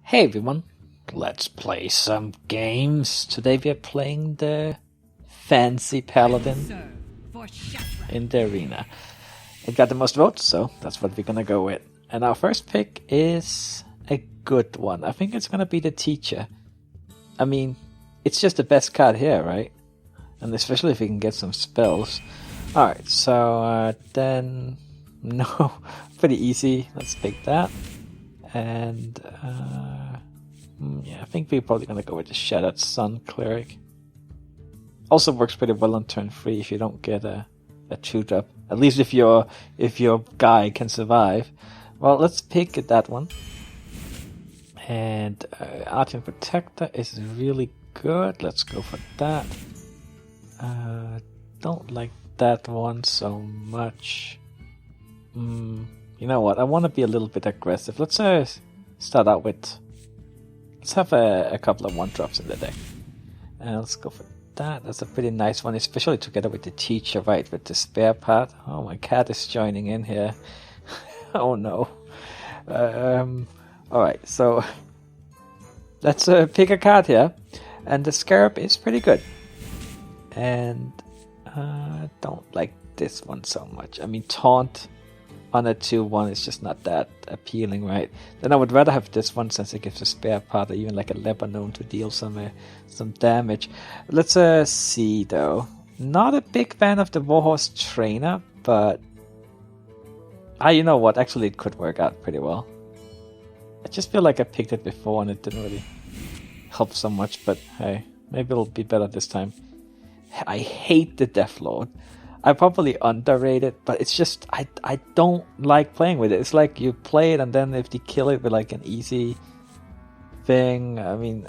Hey everyone, let's play some games. Today we are playing the fancy Paladin in the arena. It got the most votes, so that's what we're gonna go with. And our first pick is a good one. I think it's gonna be the Teacher. I mean, it's just the best card here, right? And especially if we can get some spells. Alright, so then... No, pretty easy. Let's pick that. And yeah, I think we're probably gonna go with the Shattered Sun Cleric. Also works pretty well on turn 3 if you don't get a 2-drop. At least if your guy can survive. Well, let's pick that one. And Artian Protector is really good. Let's go for that. Don't like that one so much. You know what? I want to be a little bit aggressive. Let's start out with... Let's have a couple of 1-drops in the deck. And let's go for that. That's a pretty nice one, especially together with the Teacher, right? With the spare part. Oh, my cat is joining in here. Oh no. Alright, so... Let's pick a card here. And the Scarab is pretty good. And I don't like this one so much. I mean, Taunt... on a 2-1 is just not that appealing, right? Then I would rather have this one since it gives a spare part or even like a Lebanon to deal some damage. Let's see though. Not a big fan of the Warhorse Trainer, but you know what? Actually, it could work out pretty well. I just feel like I picked it before and it didn't really help so much, but hey, maybe it'll be better this time. I hate the Deathlord. I probably underrate it, but it's just, I don't like playing with it. It's like you play it and then if you kill it with like an easy thing, I mean,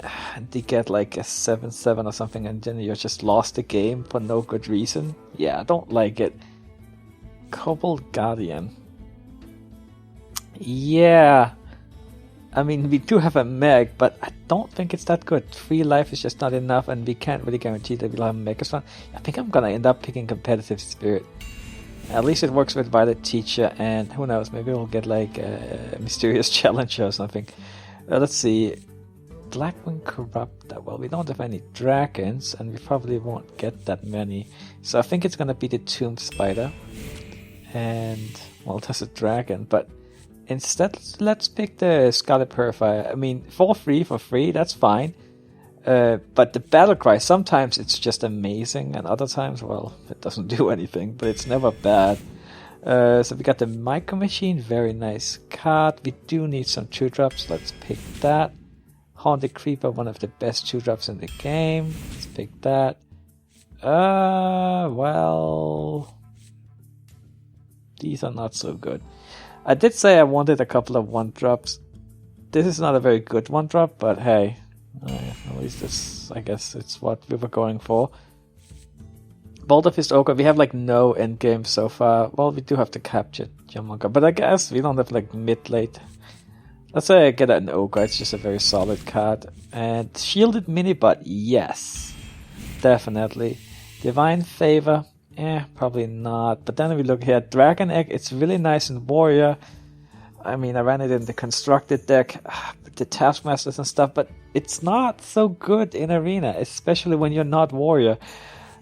they get like a 7-7 or something and then you just lost the game for no good reason. Yeah, I don't like it. Cobalt Guardian. Yeah. I mean, we do have a Meg, but I don't think it's that good. 3 life is just not enough, and we can't really guarantee that we'll have a Megason. I think I'm gonna end up picking Competitive Spirit. At least it works with Violet Teacher, and who knows, maybe we'll get like a Mysterious Challenger or something. Let's see. Blackwing Corrupt. Well, we don't have any dragons, and we probably won't get that many. So I think it's gonna be the Tomb Spider. And, well, there's a dragon, but... Instead, let's pick the Scarlet Purifier. I mean, for free, that's fine. But the Battlecry, sometimes it's just amazing, and other times, well, it doesn't do anything, but it's never bad. So we got the Micro Machine, very nice card. We do need some 2-drops, let's pick that. Haunted Creeper, one of the best 2-drops in the game. Let's pick that. Well... These are not so good. I did say I wanted a couple of 1-drops. This is not a very good 1-drop, but hey, at least this, I guess it's what we were going for. Boulder Fist Ogre, we have like no endgame so far. Well, we do have to capture Jamonka, but I guess we don't have like mid-late. Let's say I get an Ogre, it's just a very solid card. And Shielded Minibot, yes, definitely. Divine Favor. Probably not. But then we look here at Dragon Egg. It's really nice in Warrior. I mean, I ran it in the Constructed deck with the Taskmasters and stuff, but it's not so good in Arena, especially when you're not Warrior.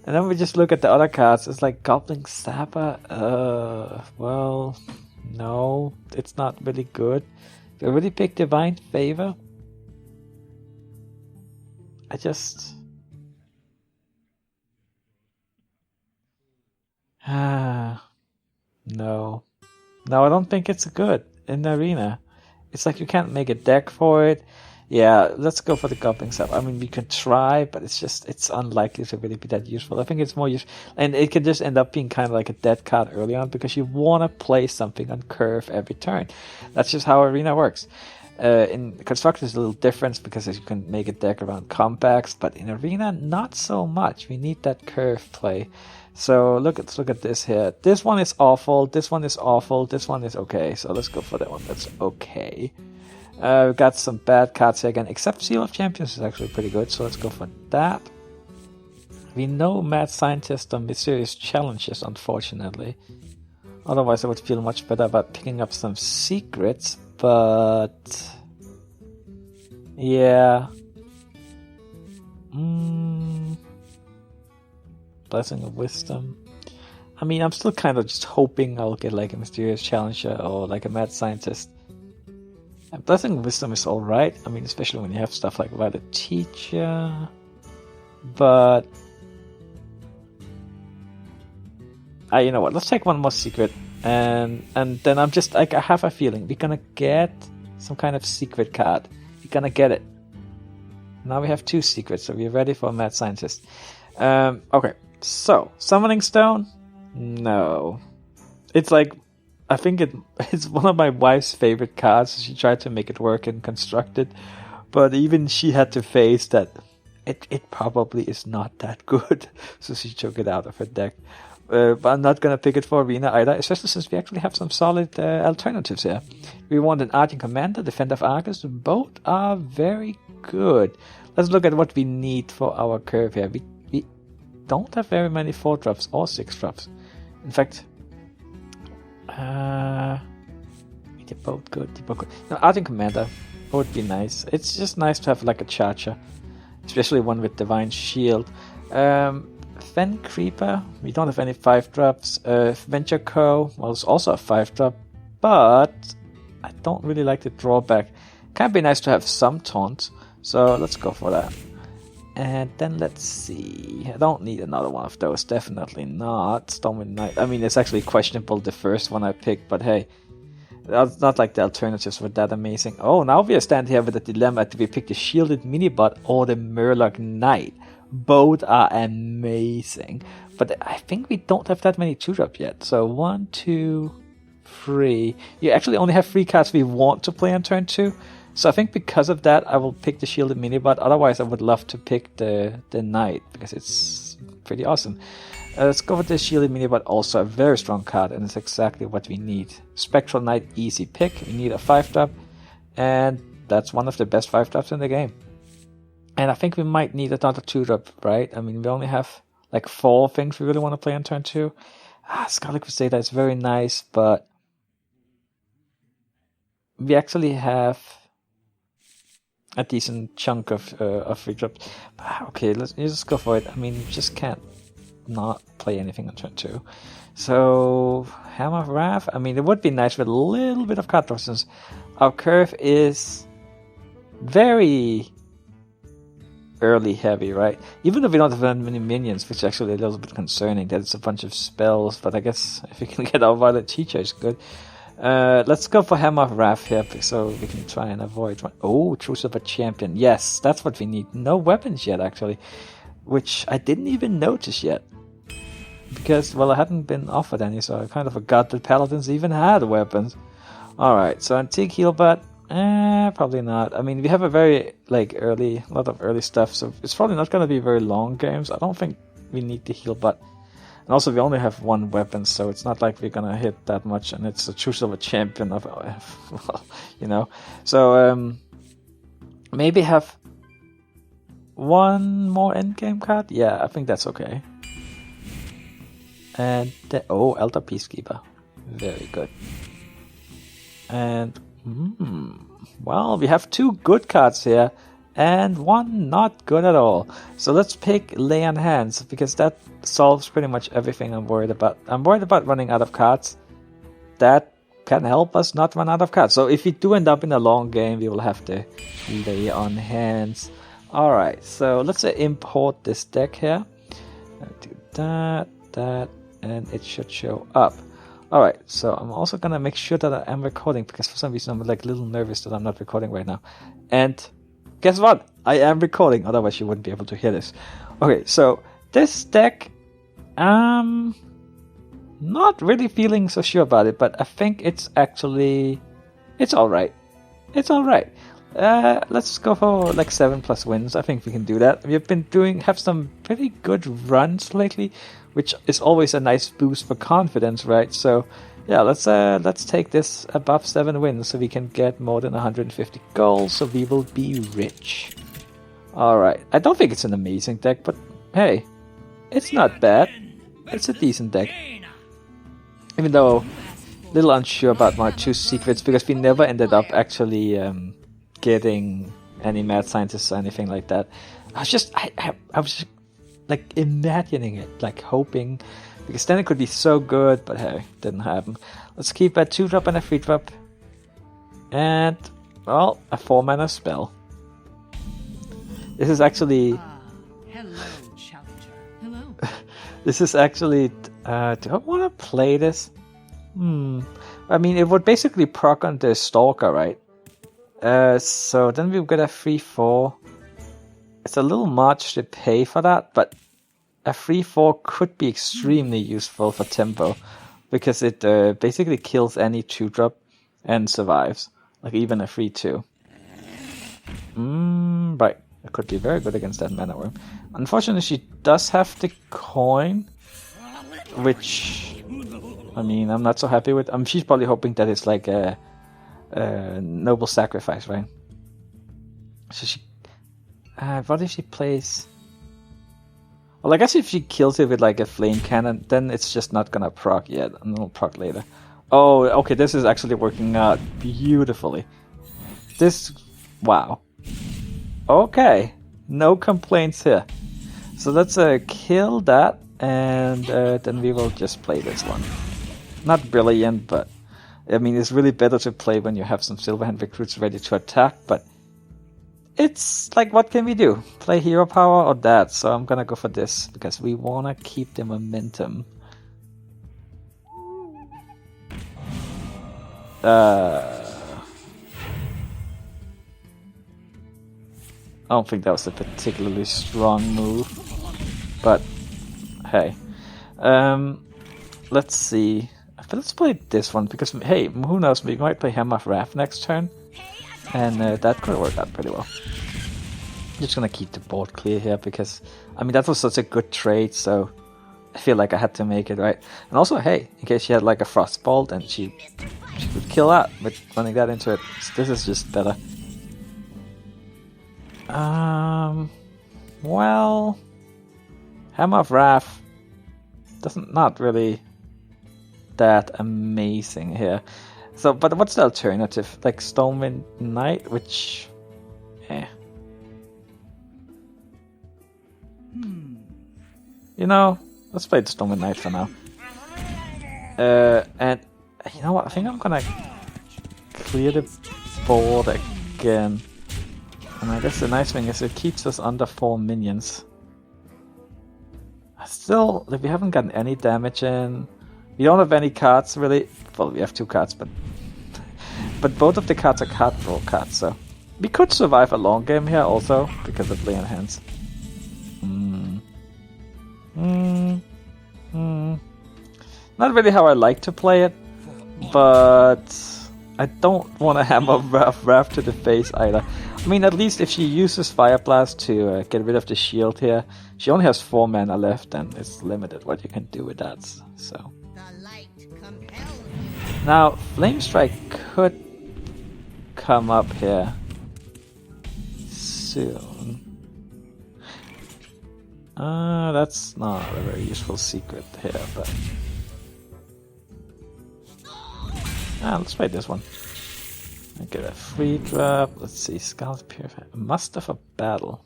And then we just look at the other cards. It's like Goblin Sapper. Well, no, it's not really good. If I really pick Divine Favor, I just... No, I don't think it's good in the Arena. It's like you can't make a deck for it. Yeah, let's go for the Goblin Sap. I mean, we could try, but it's unlikely to really be that useful. I think it's more useful, and it can just end up being kind of like a dead card early on because you want to play something on curve every turn. That's just how Arena works. In Construction is a little different because you can make a deck around comebacks, but in Arena, not so much. We need that curve play. So let's look at this here. This one is awful. This one is awful. This one is okay. So let's go for that one. That's okay. We've got some bad cards here again, except Seal of Champions is actually pretty good. So let's go for that. We know Mad Scientist or Mysterious Challenges, unfortunately. Otherwise, I would feel much better about picking up some secrets, but Yeah. Blessing of Wisdom. I mean, I'm still kind of just hoping I'll get like a Mysterious Challenger or like a Mad Scientist. And Blessing of Wisdom is alright. I mean, especially when you have stuff like Violet Teacher. But you know what? Let's take one more secret, and then I'm just like, I have a feeling we're gonna get some kind of secret card. We're gonna get it. Now we have 2 secrets, so we're ready for a Mad Scientist. Okay, so Summoning Stone. No, it's like, I think it's one of my wife's favorite cards. She tried to make it work and construct it, but even she had to face that it probably is not that good. So she took it out of her deck. But I'm not gonna pick it for Arena either, especially since we actually have some solid alternatives here. We want an Arcane Commander, Defender of Argus. Both are very good. Let's look at what we need for our curve here. We don't have very many 4-drops or 6-drops. In fact, they're both good. Now, Arcane Commander would be nice. It's just nice to have like a charger, especially one with Divine Shield. Fen Creeper, we don't have any 5-drops. Venture Co, well, it's also a 5-drop, but I don't really like the drawback. Can be nice to have some taunt, so let's go for that. And then let's see. I don't need another one of those, definitely not. Stormwind Knight. I mean, it's actually questionable the first one I picked, but hey, it's not like the alternatives were that amazing. Oh, now we are standing here with a dilemma. Do we pick the Shielded Minibot or the Murloc Knight? Both are amazing, but I think we don't have that many 2-drop yet. So 1, 2, 3. You actually only have 3 cards we want to play on turn 2. So I think because of that, I will pick the Shielded Minibot. Otherwise, I would love to pick the Knight because it's pretty awesome. Let's go with the Shielded Minibot, also a very strong card, and it's exactly what we need. Spectral Knight, easy pick. We need a 5-drop, and that's one of the best 5-drops in the game. And I think we might need another 2-drop, right? I mean, we only have like 4 things we really want to play on turn 2. Scarlet Crusader is very nice, but we actually have a decent chunk of 3-drops. Okay, let's just go for it. I mean, we just can't not play anything on turn 2. So, Hammer of Wrath. I mean, it would be nice with a little bit of card draw, since our curve is very early heavy, right? Even though we don't have that many minions, which is actually a little bit concerning that it's a bunch of spells, but I guess if we can get our Violet Teacher, it's good. Let's go for Hammer of Wrath here, so we can try and avoid one. Oh, Truce of a Champion. Yes, that's what we need. No weapons yet, actually, which I didn't even notice yet. Because, well, I hadn't been offered any, so I kind of forgot that Paladins even had weapons. Alright, so Antique Healbot. Probably not. I mean, we have a very, a lot of early stuff, so it's probably not going to be very long games. I don't think we need the Healbot. And also, we only have 1 weapon, so it's not like we're going to hit that much, and it's a Truce of a Champion of, well, you know. So, maybe have 1 more endgame card? Yeah, I think that's okay. And, Elder Peacekeeper. Very good. And, well, we have 2 good cards here, and 1 not good at all. So let's pick Lay on Hands, because that solves pretty much everything I'm worried about. I'm worried about running out of cards. That can help us not run out of cards. So if we do end up in a long game, we will have to Lay on Hands. Alright, so let's import this deck here. Do that, and it should show up. Alright, so I'm also gonna make sure that I am recording, because for some reason I'm like a little nervous that I'm not recording right now. And guess what? I am recording, otherwise you wouldn't be able to hear this. Okay, so this deck, not really feeling so sure about it, but I think it's actually, it's alright. It's alright. Let's go for like 7+ wins. I think we can do that. We've been have some pretty good runs lately, which is always a nice boost for confidence, right? So yeah, let's take this above 7 wins so we can get more than 150 gold, so we will be rich. Alright, I don't think it's an amazing deck, but hey, it's not bad. It's a decent deck. Even though a little unsure about my 2 secrets, because we never ended up actually getting any mad scientists or anything like that. I was just like imagining it, like hoping, because then it could be so good, but hey, didn't happen. Let's keep a 2-drop and a 3-drop. And, well, a 4-mana spell. This is actually... hello, challenger. Hello. This is actually... do I want to play this? I mean, it would basically proc on the Stalker, right? So then we've got a 3-4. It's a little much to pay for that, but a 3-4 could be extremely useful for tempo, because it basically kills any 2-drop and survives, like even a 3-2. Right, it could be very good against that Mana Worm. Unfortunately, she does have the coin, which, I mean, I'm not so happy with. She's probably hoping that it's like a noble sacrifice, right? So she... what if she plays... Well, I guess if she kills it with like a flame cannon, then it's just not gonna proc yet, and it'll proc later. Oh, okay, this is actually working out beautifully. This... Wow. Okay, no complaints here. So let's kill that, and then we will just play this one. Not brilliant, but... I mean, it's really better to play when you have some Silverhand recruits ready to attack, but... It's like, what can we do? Play hero power or that? So I'm gonna go for this, because we wanna keep the momentum. I don't think that was a particularly strong move, but hey. Let's see. Let's play this one, because hey, who knows, we might play Hammer of Wrath next turn. And that could work out pretty well. Just gonna keep the board clear here, because I mean that was such a good trade, so I feel like I had to make it, right? And also, hey, in case she had like a Frostbolt, and she could kill that with running that into it. So this is just better. Well, Hammer of Wrath not really that amazing here. So, but what's the alternative? Like Stonewind Knight, which... You know, let's play the Stonewind Knight for now. And, you know what, I think I'm gonna clear the board again. And I guess the nice thing is it keeps us under 4 minions. Still, like, we haven't gotten any damage in. We don't have any cards, really. Well, we have 2 cards, but both of the cards are card draw cards, so we could survive a long game here also, because of Lay on Hands. Not really how I like to play it, but I don't want to Hammer Wrath to the face either. I mean, at least if she uses Fire Blast to get rid of the shield here, she only has 4 mana left, and it's limited what you can do with that, so... Now, Flame Strike could come up here soon. That's not a very useful secret here, but... let's play this one. I get a 3-drop. Let's see, Scarlet Purifier. Muster for Battle.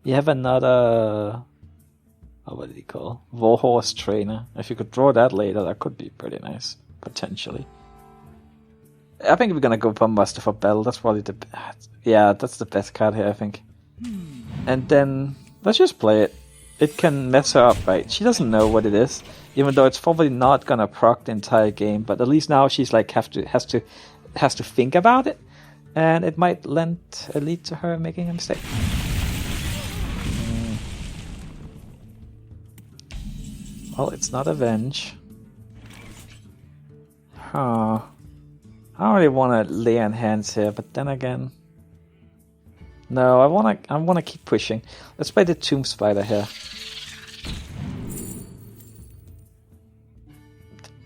We have another... what did he call? Warhorse Trainer. If you could draw that later, that could be pretty nice, potentially. I think we're gonna go for Muster for Battle. That's probably the... Yeah, that's the best card here, I think. And then, let's just play it. It can mess her up, right? She doesn't know what it is, even though it's probably not gonna proc the entire game, but at least now she's like has to think about it, and it might lead to her making a mistake. Well, it's not Avenge. Huh. I don't really want to lay on hands here, but then again... No, I wanna keep pushing. Let's play the Tomb Spider here.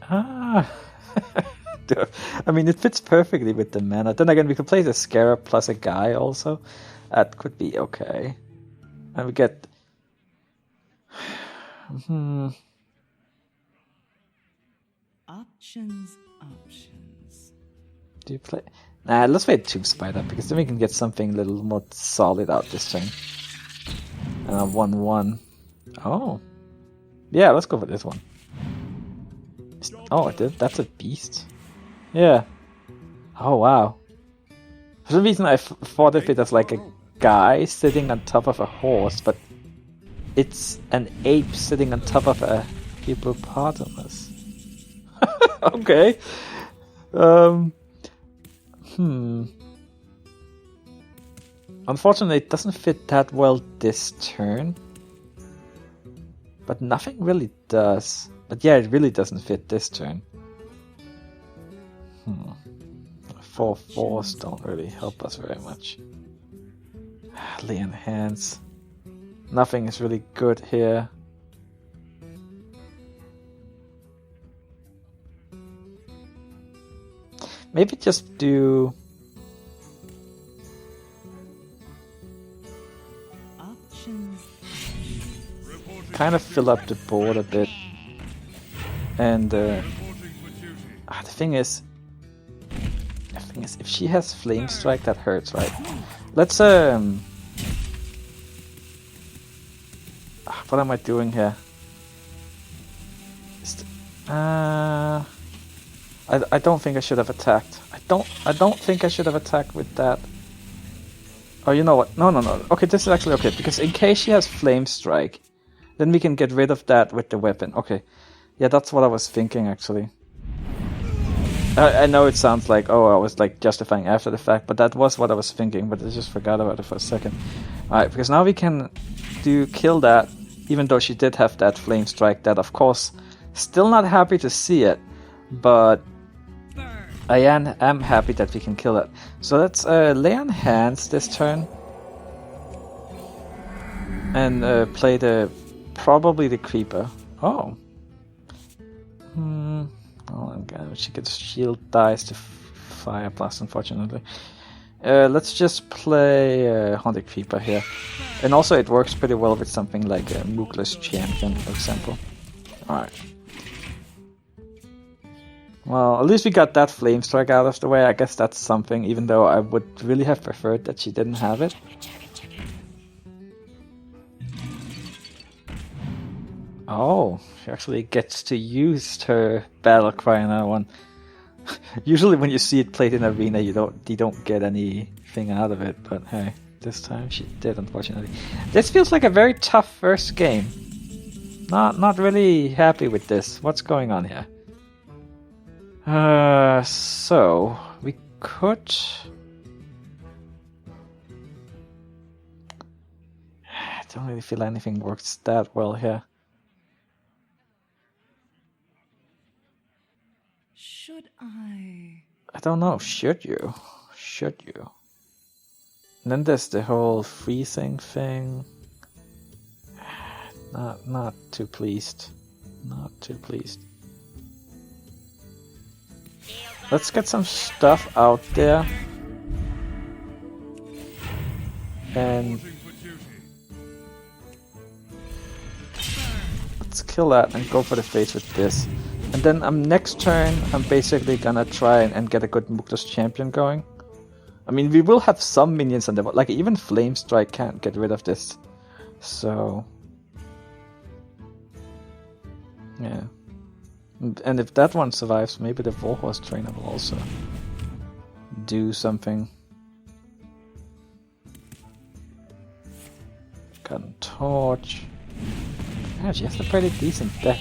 I mean, it fits perfectly with the mana. Then again, we could play the Scarab plus a guy also. That could be okay. And we get... Options. Do you play... Nah, let's wait 2 Spider, because then we can get something a little more solid out this turn. 1-1. Oh. Yeah, let's go for this one. Oh, that's a beast. Yeah. Oh, wow. For some reason I thought of it as like a guy sitting on top of a horse, but it's an ape sitting on top of a hippopotamus. Okay. Unfortunately, it doesn't fit that well this turn. But nothing really does. But yeah, it really doesn't fit this turn. 4/4s don't really help us very much. Lay in hands. Nothing is really good here. Maybe just do... kind of fill up the board a bit. And the thing is, if she has Flame Strike, that hurts, right? Let's what am I doing here? I don't think I should have attacked. I don't think I should have attacked with that. Oh, you know what? No. Okay, this is actually okay, because in case she has Flame Strike, then we can get rid of that with the weapon. Okay. Yeah, that's what I was thinking, actually. I know it sounds like, oh, I was like justifying after the fact, but that was what I was thinking, but I just forgot about it for a second. Alright, because now we can kill that, even though she did have that Flame Strike. That, of course, still not happy to see it, but I am happy that we can kill it. So let's lay on hands this turn. And play probably the Creeper. Oh. Oh, God, she gets shield dies to Fire Blast, unfortunately. Let's just play Haunted Creeper here. And also it works pretty well with something like a Moogless Champion, for example. Alright. Well, at least we got that Flame Strike out of the way. I guess that's something, even though I would really have preferred that she didn't have it. Oh, she actually gets to use her battle cry in that one. Usually when you see it played in arena, you don't get anything out of it, but hey, this time she did, unfortunately. This feels like a very tough first game. Not really happy with this. What's going on here? So we could... I don't really feel anything works that well here. Should I? I don't know. Should you? Should you? And then there's the whole freezing thing. Not too pleased. Not too pleased. Let's get some stuff out there. And let's kill that and go for the face with this. And then next turn, I'm basically gonna try and get a good Moogless Champion going. I mean, we will have some minions on there, but like even Flame Strike can't get rid of this. So... yeah. And if that one survives, maybe the Warhorse Trainer will also do something. Gun Torch. Yeah, she has a pretty decent deck.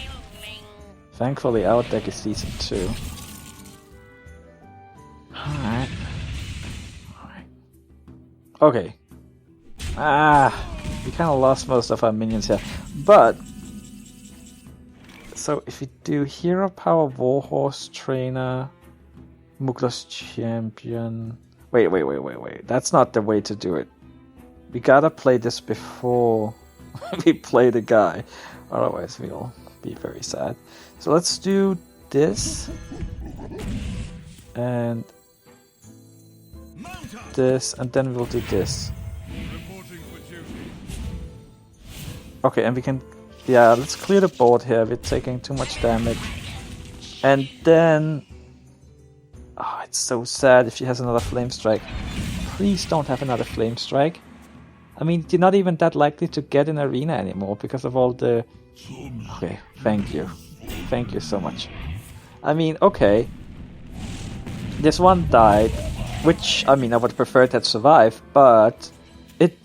Thankfully, our deck is decent too. Alright. Okay. We kind of lost most of our minions here. But... so if we do Hero Power, Warhorse Trainer, Moogless Champion... Wait. That's not the way to do it. We gotta play this before we play the guy. Otherwise we'll be very sad. So let's do this. And this, and then we'll do this. Okay, and we can... yeah, let's clear the board here. We're taking too much damage. And then... oh, it's so sad if she has another Flame Strike. Please don't have another Flame Strike. I mean, you're not even that likely to get in arena anymore because of all the... Okay, thank you. Thank you so much. I mean, okay. This one died, which, I mean, I would prefer it had survived, but it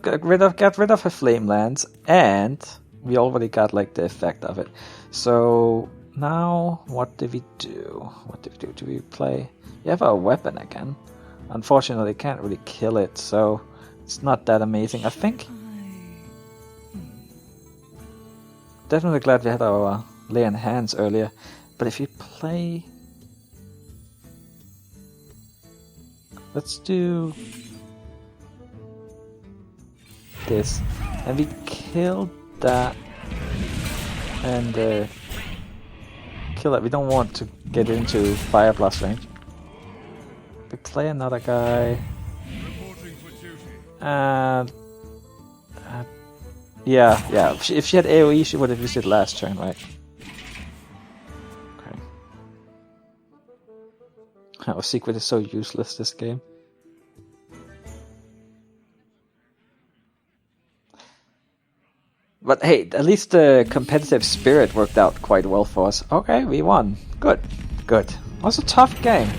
got rid of her Flame Lands, and we already got, like, the effect of it. So, now, what do we do? Do we play? You have a weapon again. Unfortunately, can't really kill it, so it's not that amazing. I think... Definitely glad we had our lay on hands earlier, but if you play... Let's do this, and we killed that, and kill that. We don't want to get into Fire Blast range. We play another guy, and yeah. If she had AoE, she would have used it last turn, right? Okay. Our secret is so useless this game. But hey, at least the competitive spirit worked out quite well for us. Okay, we won. Good. It was a tough game.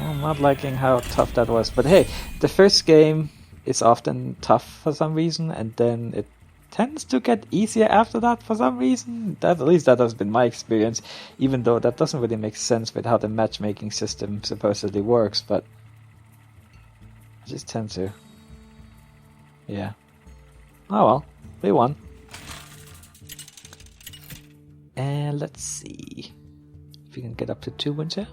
I'm not liking how tough that was. But hey, the first game is often tough for some reason, and then it tends to get easier after that for some reason. At least that has been my experience, even though that doesn't really make sense with how the matchmaking system supposedly works, but I just tend to. Yeah. Oh well, we won. And let's see if we can get up to 2 wins here.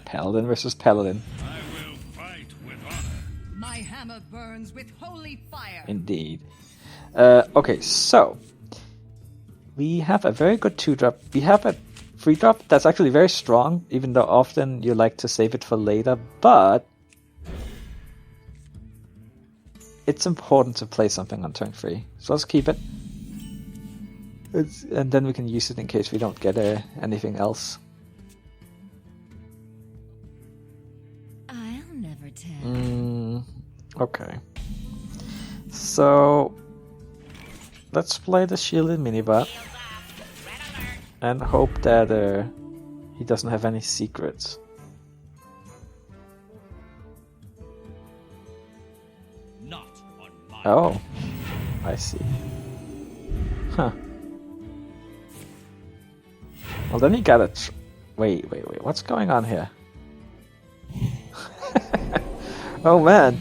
Paladin versus Paladin. I will fight with honor. My hammer burns with holy fire. Indeed. Okay, so we have a very good 2-drop. We have a 3-drop that's actually very strong, even though often you like to save it for later, but it's important to play something on turn 3. So let's keep it. And then we can use it in case we don't get anything else. I'll never tell. Okay. So let's play the shielded minibot and hope that he doesn't have any secrets. Not on my Oh, I see. Huh. Well, then he got it. Wait. What's going on here? Oh man.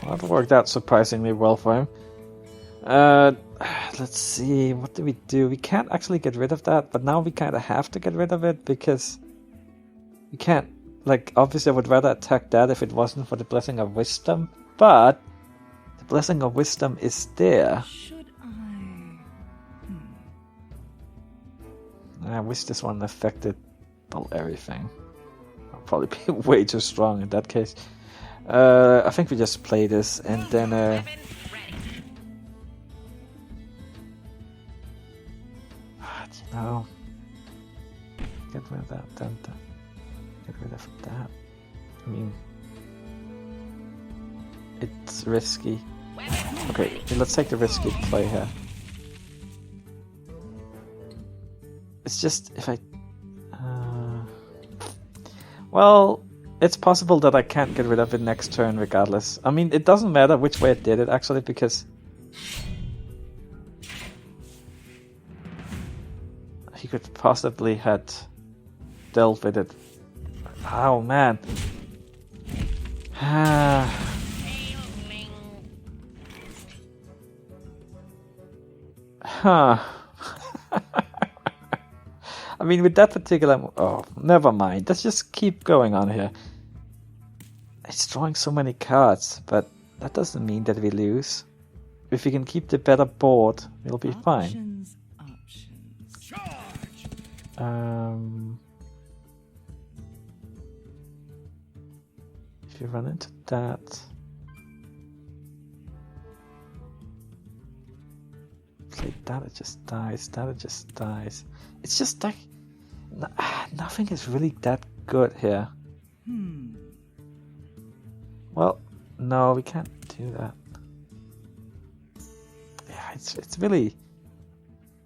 Well, that worked out surprisingly well for him. Let's see. What do? We can't actually get rid of that, but now we kind of have to get rid of it because we can't. Like, obviously, I would rather attack that if it wasn't for the Blessing of Wisdom, but the Blessing of Wisdom is there. Should I wish this one affected everything. I'll probably be way too strong in that case. I think we just play this and then no. Get rid of that, then get rid of that. I mean, it's risky. Okay, let's take the risky play here. It's just if I well, it's possible that I can't get rid of it next turn regardless. I mean, it doesn't matter which way it did it actually, because he could possibly had dealt with it. Oh man. Huh. I mean, with that particular... Oh, never mind. Let's just keep going on here. It's drawing so many cards, but that doesn't mean that we lose. If we can keep the better board, we'll be fine. If you run into that... Play that, it just dies. That, it just dies. It's just like nothing is really that good here. Well, no, we can't do that. Yeah, it's really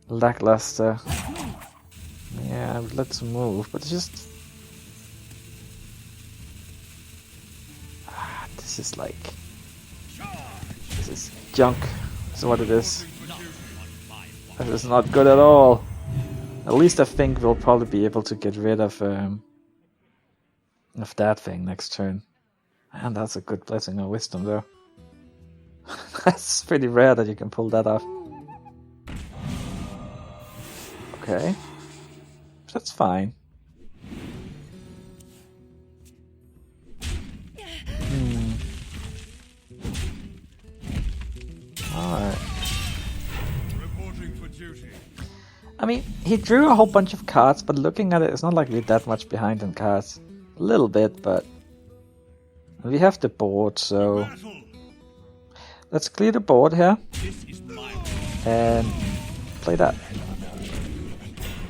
lackluster. Yeah, let's move, but it's just this is like this is junk. This is what it is. This is not good at all. At least I think we'll probably be able to get rid of that thing next turn. And that's a good blessing of wisdom, though. That's pretty rare that you can pull that off. Okay. That's fine. Alright. Reporting for duty. I mean, he drew a whole bunch of cards, but looking at it, it's not like we're that much behind in cards. A little bit, but we have the board, so let's clear the board here and play that.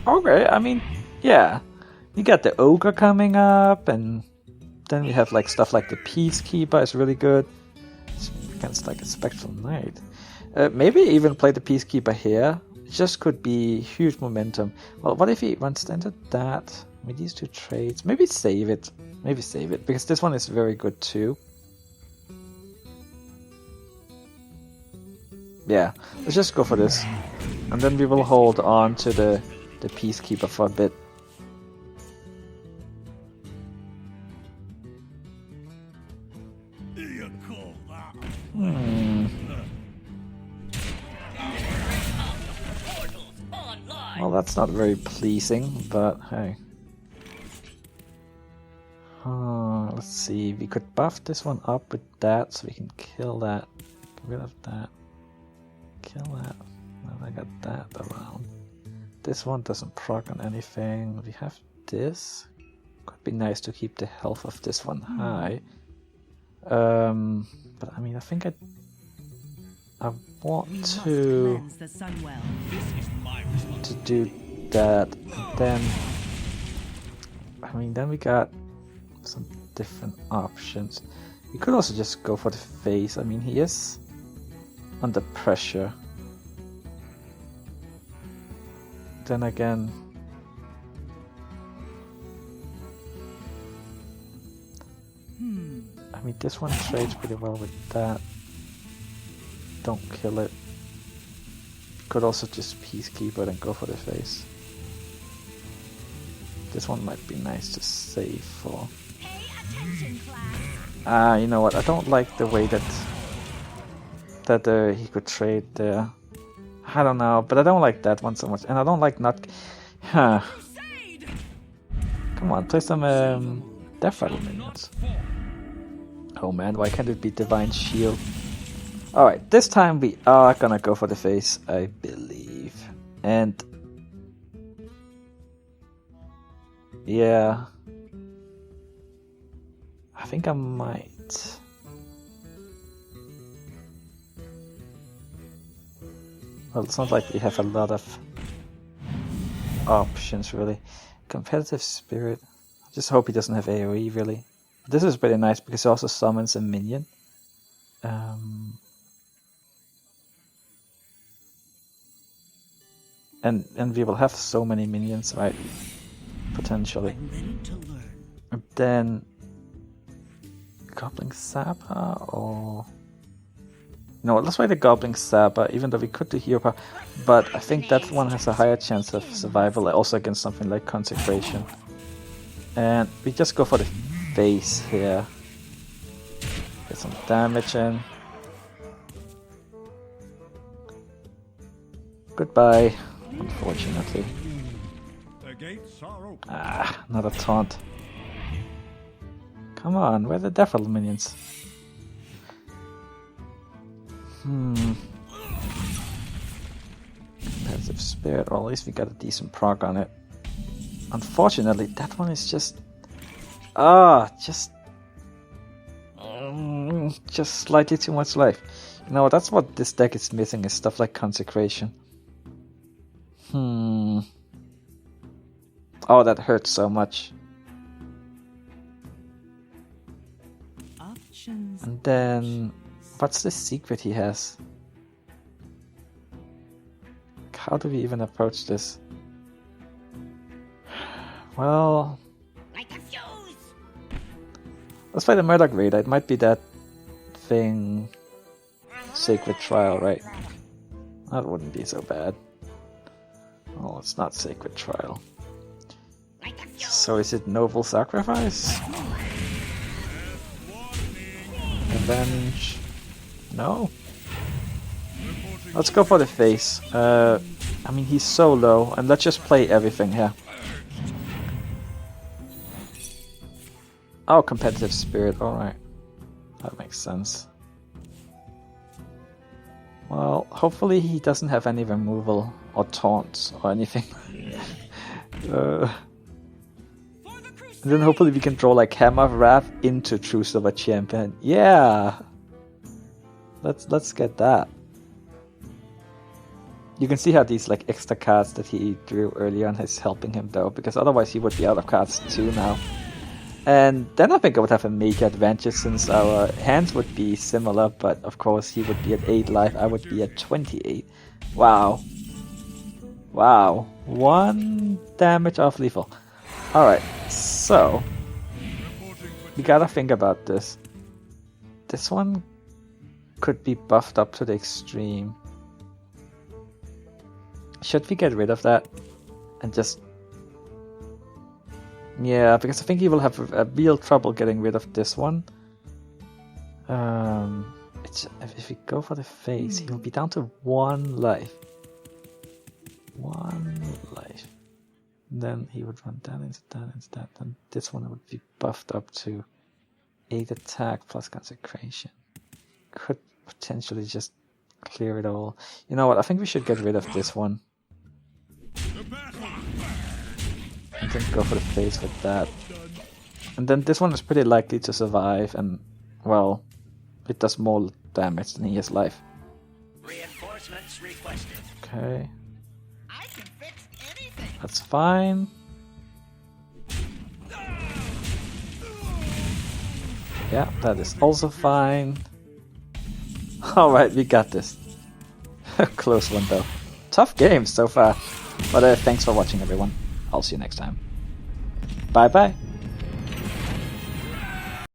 Okay, I mean, yeah, you got the ogre coming up, and then we have like stuff like the Peacekeeper is really good. It's against like a Spectral Knight. Maybe even play the Peacekeeper here. It just could be huge momentum. Well, what if he runs into that? I mean, these two trades. Maybe save it. Maybe save it, because this one is very good too. Yeah, let's just go for this. And then we will hold on to the Peacekeeper for a bit. Well, that's not very pleasing, but hey. Let's see, we could buff this one up with that, so we can kill that. Get rid of that. Kill that. Now I got that around. This one doesn't proc on anything. We have this. Could be nice to keep the health of this one high. But I mean, I think I want to do that. Then I mean, then we got some different options. We could also just go for the face. I mean, he is under pressure. Then again, I mean, this one trades pretty well with that. Don't kill it. Could also just Peacekeeper and go for the face. This one might be nice to save for. You know what? I don't like the way that he could trade there. I don't know, but I don't like that one so much, and I don't like not. Come on, play some Death Rattle minions. Oh man, why can't it be Divine Shield? Alright, this time we are gonna go for the face, I believe. And yeah, I think I might. Well, it's not like we have a lot of options, really. Competitive Spirit. I just hope he doesn't have AoE, really. This is pretty nice because he also summons a minion. And we will have so many minions, right? Potentially. And then Goblin Sapper or no, let's play the Goblin Sapper, even though we could do Hero Power, but I think that one has a higher chance of survival, also against something like Consecration. And we just go for the face here. Get some damage in. Goodbye, unfortunately. The gates are open. Another taunt. Come on, where are the Death Rattle minions? Competitive Spirit, or at least we got a decent proc on it. Unfortunately, that one is just slightly too much life. You know, that's what this deck is missing, is stuff like Consecration. Oh, that hurts so much. Options. And then, what's the secret he has? How do we even approach this? Well, Like a fuse. let's play the Murdoch Raid. It might be that thing, Sacred Trial, right? That wouldn't be so bad. Oh, it's not Sacred Trial. Like a fuse. So is it Noble Sacrifice? Revenge? No? Let's go for the face. I mean, he's so low, and let's just play everything here. Oh, competitive spirit, alright. That makes sense. Well, hopefully he doesn't have any removal or taunts or anything. And then hopefully we can draw like Hammer of Wrath into True Silver Champion. Yeah! Let's get that. You can see how these like extra cards that he drew earlier on is helping him though, because otherwise he would be out of cards too now. And then I think I would have a major advantage since our hands would be similar, but of course he would be at 8 life, I would be at 28. Wow. Wow. 1 damage off lethal. Alright, so we gotta think about this. This one could be buffed up to the extreme. Should we get rid of that and just... Yeah, because I think he will have a real trouble getting rid of this one. If we go for the face, he'll be down to 1 life. 1 life. Then he would run down into that, and this one would be buffed up to 8 attack plus consecration. Could potentially just clear it all. You know what, I think we should get rid of this one. And then go for the face with that. And then this one is pretty likely to survive, and, well, it does more damage than he has life. Reinforcements requested. Okay. I can fix anything. That's fine. Yeah, that is also fine. Alright, we got this. Close one though. Tough game so far. But thanks for watching everyone. I'll see you next time. Bye bye.